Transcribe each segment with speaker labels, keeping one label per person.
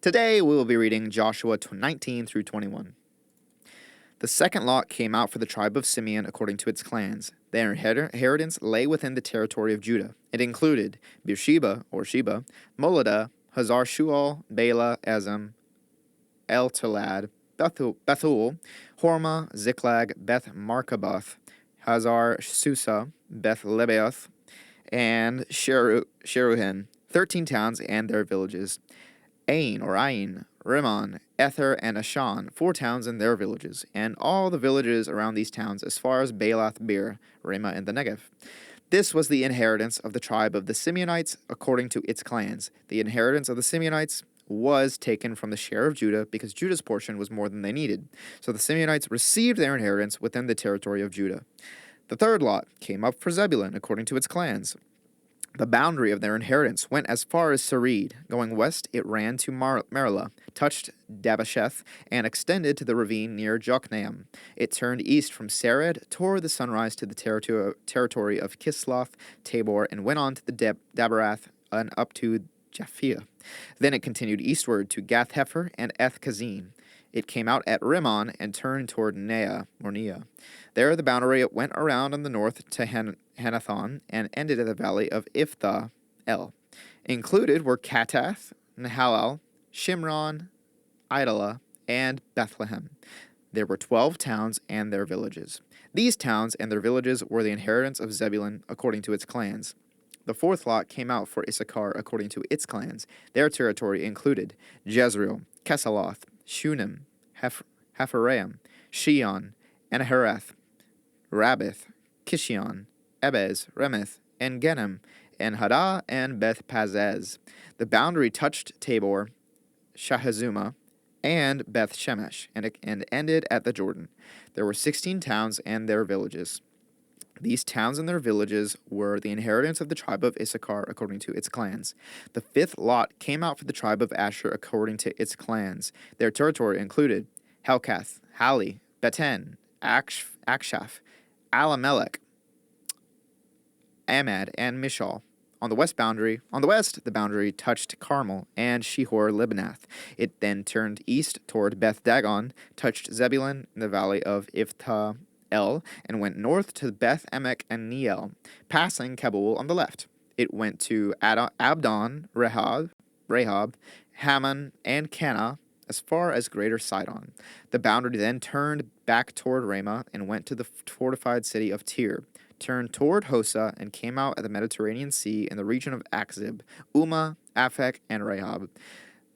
Speaker 1: Today we will be reading Joshua 19 through 21. The second lot came out for the tribe of Simeon according to its clans. Their inheritance lay within the territory of Judah. It included Beersheba, or Sheba, Moladah, Hazar Shual, Bela, Ezem, El Talad, Bethul, Hormah, Ziklag, Beth Markaboth, Hazar Susa, Beth Lebaoth, and Sheruhen, 13 towns and their villages. Ain, Rimmon, Ether, and Ashan, 4 towns and their villages, and all the villages around these towns as far as Baalath Bir, Ramah, and the Negev. This was the inheritance of the tribe of the Simeonites according to its clans. The inheritance of the Simeonites was taken from the share of Judah because Judah's portion was more than they needed. So the Simeonites received their inheritance within the territory of Judah. The third lot came up for Zebulun according to its clans. The boundary of their inheritance went as far as Sarid. Going west, it ran to Marilah, touched Dabasheth, and extended to the ravine near Jokneam. It turned east from Sarid toward the sunrise to the territory of Kisloth Tabor, and went on to the Dabarath and up to Japhia. Then it continued eastward to Gath-Hefer and Eth-Kazin. It came out at Rimmon and turned toward Nea. There the boundary went around on the north to Hanathon and ended at the valley of Iphthah-El. Included were Katath, Nahalal, Shimron, Idalah, and Bethlehem. There were 12 towns and their villages. These towns and their villages were the inheritance of Zebulun according to its clans. The fourth lot came out for Issachar according to its clans. Their territory included Jezreel, Kesaloth, Shunem, Hapharaim, Shion, Anahareth, Rabbith, Kishion, Ebez, Remeth, and Genem, and Hadah, and Beth Pazez. The boundary touched Tabor, Shahazuma, and Beth Shemesh, and ended at the Jordan. There were 16 towns and their villages. These towns and their villages were the inheritance of the tribe of Issachar according to its clans. The fifth lot came out for the tribe of Asher according to its clans. Their territory included Helkath, Hali, Beten, Akshaph, Alamelech, Amad, and Mishal. On the west, the boundary touched Carmel and Shihor-Libnath. It then turned east toward Beth Dagon, touched Zebulun in the valley of Iphthah-El, and went north to Beth Emek and Neiel, passing Kabul on the left. It went to Abdon, Rehob, Hammon, and Cana, as far as Greater Sidon. The boundary then turned back toward Ramah and went to the fortified city of Tyre, turned toward Hosa, and came out at the Mediterranean Sea in the region of Akzib, Umah, Aphek, and Rehob.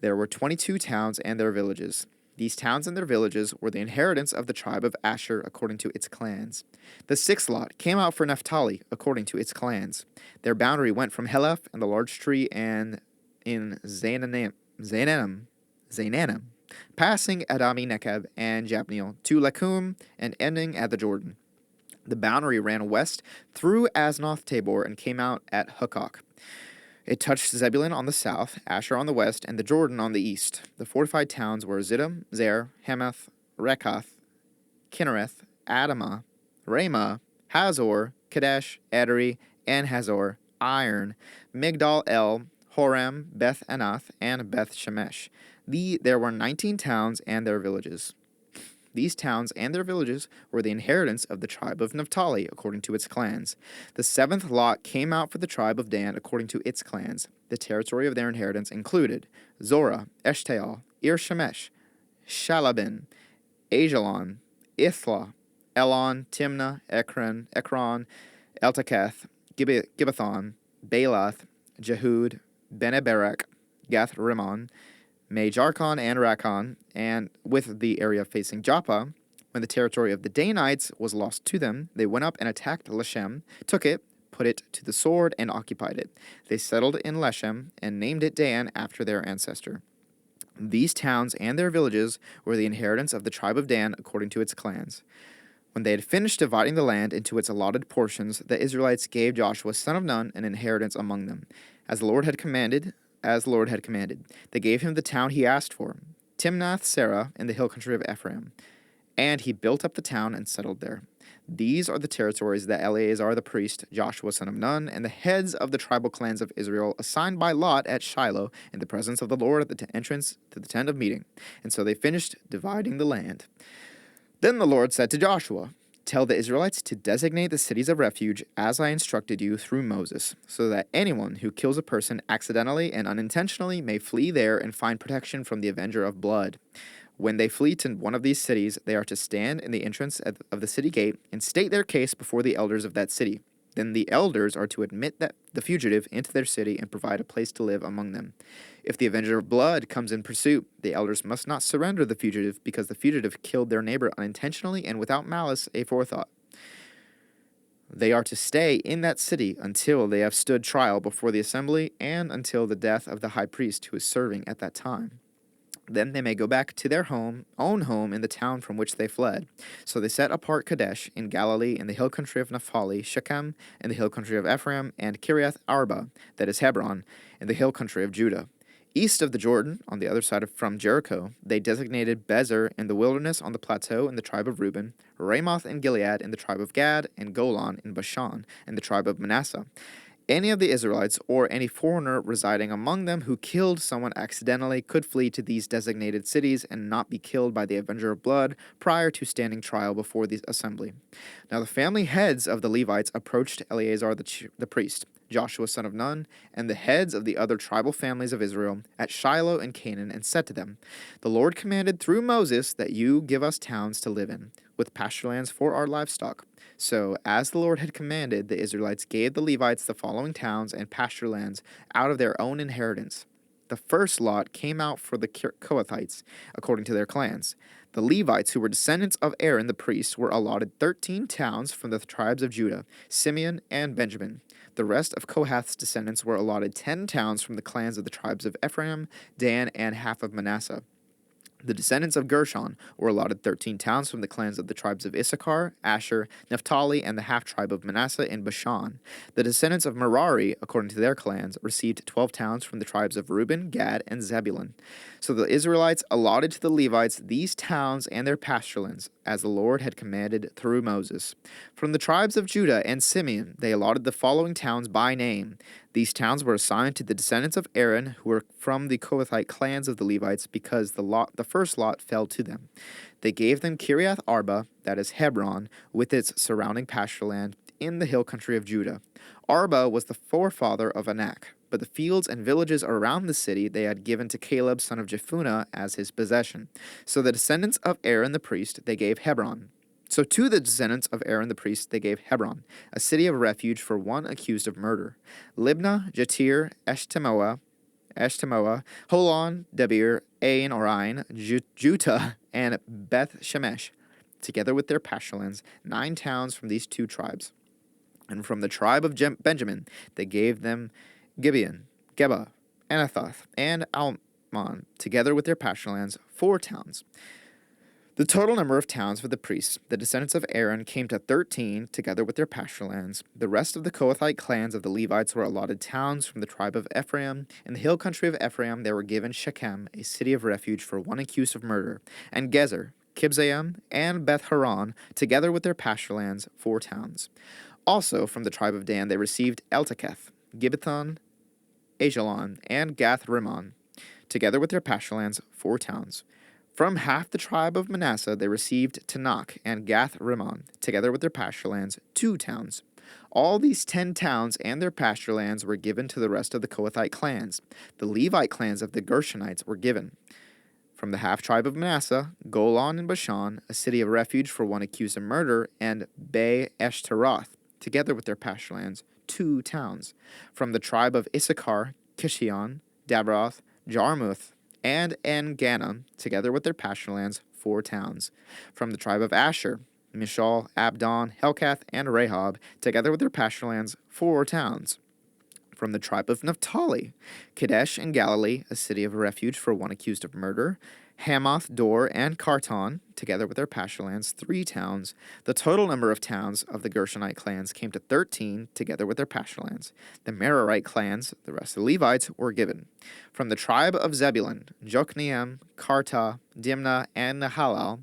Speaker 1: There were 22 towns and their villages. These towns and their villages were the inheritance of the tribe of Asher according to its clans. The sixth lot came out for Naphtali according to its clans. Their boundary went from Heleph and the large tree and in Zaanannim, passing Adami Nekeb and Jabneel to Lakum and ending at the Jordan. The boundary ran west through Aznoth Tabor and came out at Hukok. It touched Zebulun on the south, Asher on the west, and the Jordan on the east. The fortified towns were Ziddim, Zer, Hamath, Rekath, Kinnereth, Adamah, Ramah, Hazor, Kadesh, Edrei, and Hazor, Iron, Migdal-El, Horem, Beth Anath, and Beth Shemesh. There were 19 towns and their villages. These towns and their villages were the inheritance of the tribe of Naphtali according to its clans. The seventh lot came out for the tribe of Dan according to its clans. The territory of their inheritance included Zorah, Eshtaol, Ir-Shemesh, Shalabin, Ajalon, Ithla, Elon, Timnah, Ekron, Eltaketh, Gibbethon, Baalath, Jehud, Beneberek, Gath-Rimmon, Mejarkon and Rakon, and with the area facing Joppa. When the territory of the Danites was lost to them, they went up and attacked Leshem, took it, put it to the sword, and occupied it. They settled in Leshem and named it Dan after their ancestor. These towns and their villages were the inheritance of the tribe of Dan according to its clans. When they had finished dividing the land into its allotted portions, the Israelites gave Joshua son of Nun an inheritance among them, as the Lord had commanded. They gave him the town he asked for, Timnath-Serah in the hill country of Ephraim. And he built up the town and settled there. These are the territories that Eleazar the priest, Joshua son of Nun, and the heads of the tribal clans of Israel assigned by lot at Shiloh in the presence of the Lord at the entrance to the tent of meeting. And so they finished dividing the land. Then the Lord said to Joshua, "Tell the Israelites to designate the cities of refuge as I instructed you through Moses, so that anyone who kills a person accidentally and unintentionally may flee there and find protection from the avenger of blood. When they flee to one of these cities, they are to stand in the entrance of the city gate and state their case before the elders of that city. Then the elders are to admit the fugitive into their city and provide a place to live among them. If the avenger of blood comes in pursuit, the elders must not surrender the fugitive because the fugitive killed their neighbor unintentionally and without malice aforethought. They are to stay in that city until they have stood trial before the assembly and until the death of the high priest who is serving at that time. Then they may go back to their own home in the town from which they fled. So they set apart Kadesh in Galilee in the hill country of Naphtali, Shechem in the hill country of Ephraim, and Kiriath Arba, that is Hebron, in the hill country of Judah. East of the Jordan, on the other side from Jericho, they designated Bezer in the wilderness on the plateau in the tribe of Reuben, Ramoth in Gilead in the tribe of Gad, and Golan in Bashan in the tribe of Manasseh. Any of the Israelites or any foreigner residing among them who killed someone accidentally could flee to these designated cities and not be killed by the avenger of blood prior to standing trial before the assembly. Now the family heads of the Levites approached Eleazar the priest, Joshua son of Nun, and the heads of the other tribal families of Israel at Shiloh in Canaan, and said to them, "The Lord commanded through Moses that you give us towns to live in, with pasture lands for our livestock." So, as the Lord had commanded, the Israelites gave the Levites the following towns and pasture lands out of their own inheritance. The first lot came out for the Kohathites, according to their clans. The Levites, who were descendants of Aaron the priest, were allotted 13 towns from the tribes of Judah, Simeon, and Benjamin. The rest of Kohath's descendants were allotted 10 towns from the clans of the tribes of Ephraim, Dan, and half of Manasseh. The descendants of Gershon were allotted 13 towns from the clans of the tribes of Issachar, Asher, Naphtali, and the half-tribe of Manasseh in Bashan. The descendants of Merari, according to their clans, received 12 towns from the tribes of Reuben, Gad, and Zebulun. So the Israelites allotted to the Levites these towns and their pasturelands, as the Lord had commanded through Moses. From the tribes of Judah and Simeon, they allotted the following towns by name. These towns were assigned to the descendants of Aaron, who were from the Kohathite clans of the Levites, because the first lot fell to them. They gave them Kiriath Arba, that is Hebron, with its surrounding pastureland in the hill country of Judah. Arba was the forefather of Anak, but the fields and villages around the city they had given to Caleb son of Jephunneh as his possession. So the descendants of Aaron the priest they gave Hebron. So to the descendants of Aaron the priest they gave Hebron, a city of refuge for one accused of murder. Libnah, Jatir, Eshtemoa, Holon, Debir, Ain or Ain, Judah, and Beth Shemesh, together with their pasturelands, 9 towns from these 2 tribes. And from the tribe of Benjamin they gave them Gibeon, Geba, Anathoth, and Almon, together with their pasturelands, 4 towns. The total number of towns for the priests, the descendants of Aaron, came to 13, together with their pasturelands. The rest of the Kohathite clans of the Levites were allotted towns from the tribe of Ephraim. In the hill country of Ephraim they were given Shechem, a city of refuge for one accused of murder, and Gezer, Kibzaim, and Beth-Horon, together with their pasturelands, 4 towns. Also from the tribe of Dan they received Elteketh, Gibbethon, Ajalon, and Gath-Rimmon, together with their pasturelands, 4 towns. From half the tribe of Manasseh they received Tanakh and Gath-Rimmon, together with their pasturelands, 2 towns. All these 10 towns and their pasturelands were given to the rest of the Kohathite clans. The Levite clans of the Gershonites were given. From the half-tribe of Manasseh, Golan and Bashan, a city of refuge for one accused of murder, and Be-Eshtaroth, together with their pasturelands, 2 towns. From the tribe of Issachar, Kishion, Dabroth, Jarmuth, and En-Ganim, together with their pasturelands, 4 towns. From the tribe of Asher, Mishal, Abdon, Helkath, and Rehob, together with their pasturelands, 4 towns. From the tribe of Naphtali, Kadesh in Galilee, a city of refuge for one accused of murder, Hamath, Dor, and Kartan, together with their pasturelands, 3 towns. The total number of towns of the Gershonite clans came to 13, together with their pasturelands. The Merarite clans, the rest of the Levites, were given. From the tribe of Zebulun, Jokneam, Karta, Dimnah, and Nahalal,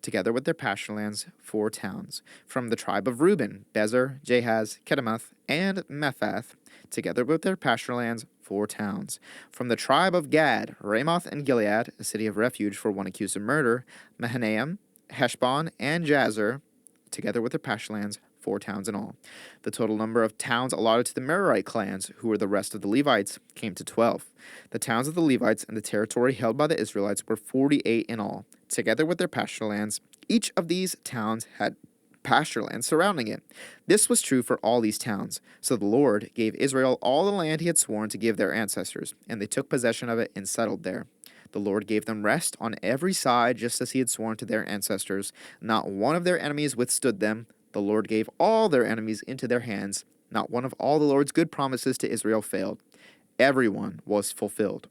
Speaker 1: together with their pasture lands, 4 towns. From the tribe of Reuben, Bezer, Jahaz, Kedemoth, and Mephath, together with their pasture lands, 4 towns. From the tribe of Gad, Ramoth and Gilead, a city of refuge for one accused of murder, Mahanaim, Heshbon, and Jazer, together with their pasture lands, 4 towns in all. The total number of towns allotted to the Merarite clans, who were the rest of the Levites, came to 12. The towns of the Levites and the territory held by the Israelites were 48 in all, together with their pasture lands. Each of these towns had pasture land surrounding it. This was true for all these towns. So the Lord gave Israel all the land he had sworn to give their ancestors, and they took possession of it and settled there. The Lord gave them rest on every side, just as he had sworn to their ancestors. Not one of their enemies withstood them. The Lord gave all their enemies into their hands. Not one of all the Lord's good promises to Israel failed. Everyone was fulfilled.